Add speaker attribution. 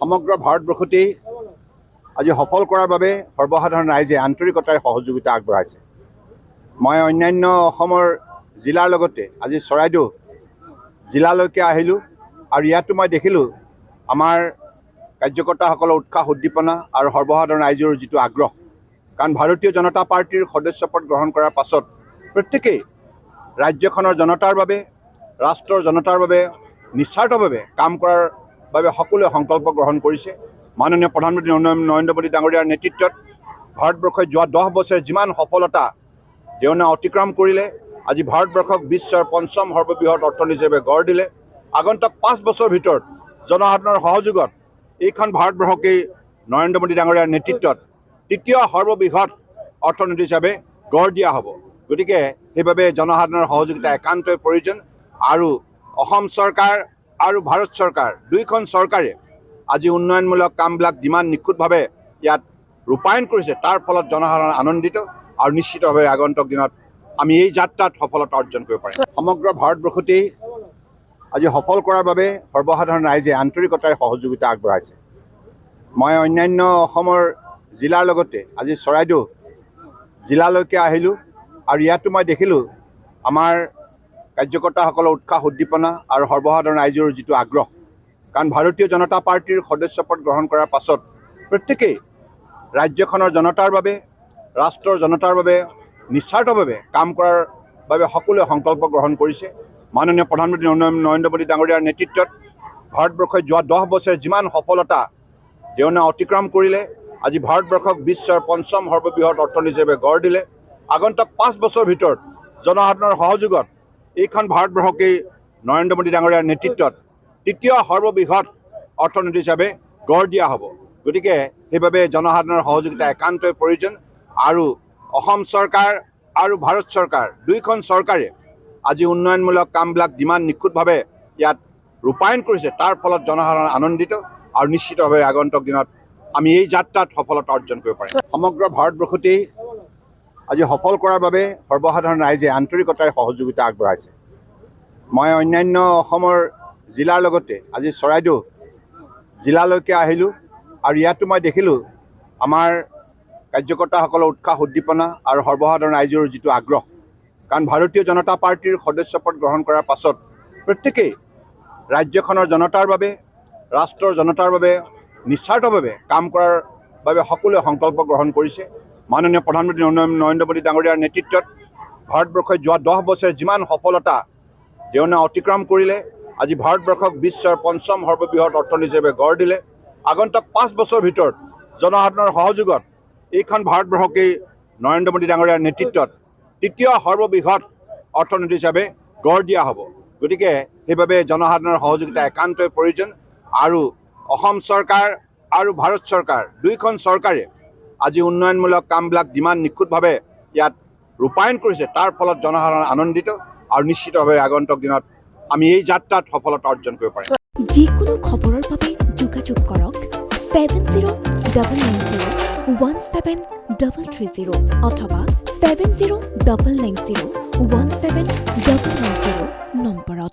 Speaker 1: সমগ্ৰ ভাৰতবৰ্ষতেই আজি সফল কৰাৰ বাবে সৰ্বসাধাৰণ ৰাইজে আন্তৰিকতাৰে সহযোগিতা আগবঢ়াইছে। মই অন্যান্য অসমৰ জিলাৰ লগতে আজি চৰাইদেউ জিলালৈকে আহিলোঁ আৰু ইয়াতো মই দেখিলোঁ আমাৰ কাৰ্যকৰ্তাসকলৰ উৎসাহ উদ্দীপনা আৰু সৰ্বসাধাৰণ ৰাইজৰ যিটো আগ্ৰহ। কাৰণ ভাৰতীয় জনতা পাৰ্টীৰ সদস্যপদ গ্ৰহণ কৰাৰ পাছত প্ৰত্যেকেই ৰাজ্যখনৰ জনতাৰ বাবে, ৰাষ্ট্ৰৰ জনতাৰ বাবে নিস্বাৰ্থভাৱে কাম কৰাৰ বাবে সকলোৱে সংকল্প গ্ৰহণ কৰিছে। মাননীয় প্ৰধানমন্ত্ৰী নৰেন্দ্ৰ মোদী ডাঙৰীয়াৰ নেতৃত্বত ভাৰতবৰ্ষই যোৱা 10 বছৰে যিমান সফলতা দেওনা অতিক্ৰম কৰিলে, আজি ভাৰতবৰ্ষক বিশ্বৰ ৫ম সৰ্ববৃহৎ অৰ্থনীতি হিচাপে গঢ় দিলে। আগন্তুক 5 বছৰৰ ভিতৰত জনসাধাৰণৰ সহযোগত এইখন ভাৰতবৰ্ষকেই নৰেন্দ্ৰ মোদী ডাঙৰীয়াৰ নেতৃত্বত তৃতীয় সৰ্ববৃহৎ অৰ্থনীতি হিচাপে গঢ় দিয়া হ'ব। গতিকে সেইবাবে জনসাধাৰণৰ সহযোগিতা একান্তই প্ৰয়োজন। আৰু অসম চৰকাৰ আৰু ভাৰত চৰকাৰ দুয়োখন চৰকাৰে আজি উন্নয়নমূলক কামবিলাক যিমান নিখুঁতভাৱে ইয়াত ৰূপায়ণ কৰিছে, তাৰ ফলত জনসাধাৰণ আনন্দিত আৰু নিশ্চিতভাৱে আগন্তুক দিনত আমি এই যাত্ৰাত সফলতা অৰ্জন কৰিব পাৰিম। সমগ্ৰ ভাৰতবৰ্ষতেই আজি সফল কৰাৰ বাবে সৰ্বসাধাৰণ ৰাইজে আন্তৰিকতাৰে সহযোগিতা আগবঢ়াইছে। মই অন্যান্য অসমৰ জিলাৰ লগতে আজি চৰাইদেউ জিলালৈকে আহিলোঁ আৰু ইয়াতো মই দেখিলোঁ আমাৰ কাৰ্যকৰ্তাসকলৰ উৎসাহ উদ্দীপনা আৰু সৰ্বসাধাৰণ ৰাইজৰ যিটো আগ্ৰহ। কাৰণ ভাৰতীয় জনতা পাৰ্টীৰ সদস্যপদ গ্ৰহণ কৰাৰ পাছত প্ৰত্যেকেই ৰাজ্যখনৰ জনতাৰ বাবে, ৰাষ্ট্ৰৰ জনতাৰ বাবে নিস্বাৰ্থভাৱে কাম কৰাৰ বাবে সকলোৱে সংকল্প গ্ৰহণ কৰিছে। মাননীয় প্ৰধানমন্ত্ৰী নৰেন্দ্ৰ মোদী ডাঙৰীয়াৰ নেতৃত্বত ভাৰতবৰ্ষই যোৱা 10 বছৰে যিমান সফলতা দেওনা অতিক্ৰম কৰিলে, আজি ভাৰতবৰ্ষক বিশ্বৰ ৫ম সৰ্ববৃহৎ অৰ্থনীতি হিচাপে গঢ় দিলে। আগন্তুক 5 বছৰৰ ভিতৰত জনসাধাৰণৰ সহযোগত এইখন ভাৰতবৰ্ষকেই নৰেন্দ্ৰ মোদী ডাঙৰীয়াৰ নেতৃত্বত তৃতীয় সৰ্ববৃহৎ অৰ্থনীতি হিচাপে গঢ় দিয়া হ'ব। গতিকে সেইবাবে জনসাধাৰণৰ সহযোগিতা একান্তই প্ৰয়োজন। আৰু অসম চৰকাৰ আৰু ভাৰত চৰকাৰ দুয়োখন চৰকাৰে আজি উন্নয়নমূলক কামবিলাক যিমান নিখুঁতভাৱে ইয়াত ৰূপায়ণ কৰিছে, তাৰ ফলত জনসাধাৰণ আনন্দিত আৰু নিশ্চিতভাৱে আগন্তুক দিনত আমি এই যাত্ৰাত সফলতা অৰ্জন কৰিব পাৰিম। সমগ্ৰ ভাৰতবৰ্ষতেই আজি সফল কৰাৰ বাবে সৰ্বসাধাৰণ ৰাইজে আন্তৰিকতাৰে সহযোগিতা আগবঢ়াইছে। মই অন্যান্য অসমৰ জিলাৰ লগতে আজি চৰাইদেউ জিলালৈকে আহিলোঁ আৰু ইয়াতো মই দেখিলোঁ আমাৰ কাৰ্যকৰ্তাসকলৰ উৎসাহ উদ্দীপনা আৰু সৰ্বসাধাৰণ ৰাইজৰ যিটো আগ্ৰহ। কাৰণ ভাৰতীয় জনতা পাৰ্টীৰ সদস্যপদ গ্ৰহণ কৰাৰ পাছত প্ৰত্যেকেই ৰাজ্যখনৰ জনতাৰ বাবে, ৰাষ্ট্ৰৰ জনতাৰ বাবে নিস্বাৰ্থভাৱে কাম কৰাৰ বাবে সকলোৱে সংকল্প গ্ৰহণ কৰিছে। মাননীয় প্ৰধানমন্ত্ৰী নৰেন্দ্ৰ মোদী ডাঙৰীয়াৰ নেতৃত্বত ভাৰতবৰ্ষই যোৱা 10 বছৰে যিমান সফলতা দেওনা অতিক্ৰম কৰিলে, আজি ভাৰতবৰ্ষক বিশ্বৰ ৫ম সৰ্ববৃহৎ অৰ্থনীতি হিচাপে গঢ় দিলে। আগন্তুক 5 বছৰৰ ভিতৰত জনসাধাৰণৰ সহযোগত এইখন ভাৰতবৰ্ষকেই নৰেন্দ্ৰ মোদী ডাঙৰীয়াৰ নেতৃত্বত তৃতীয় সৰ্ববৃহৎ অৰ্থনীতি হিচাপে গঢ় দিয়া হ'ব। গতিকে সেইবাবে জনসাধাৰণৰ সহযোগিতা একান্তই প্ৰয়োজন। আৰু অসম চৰকাৰ আৰু ভাৰত চৰকাৰ দুয়োখন চৰকাৰে আজি উন্নয়নমূলক কামবিলাক যিমান নিখুঁতভাৱে ইয়াত ৰূপায়ণ কৰিছে, তাৰ ফলত জনসাধাৰণ আনন্দিত আৰু নিশ্চিতভাৱে আগন্তুক দিনত আমি এই যাত্ৰাত সফলতা অৰ্জন কৰিব পাৰিম।
Speaker 2: যিকোনো খবৰৰ বাবে যোগাযোগ কৰক 7090173330 অথবা 7099017990 নম্বৰত।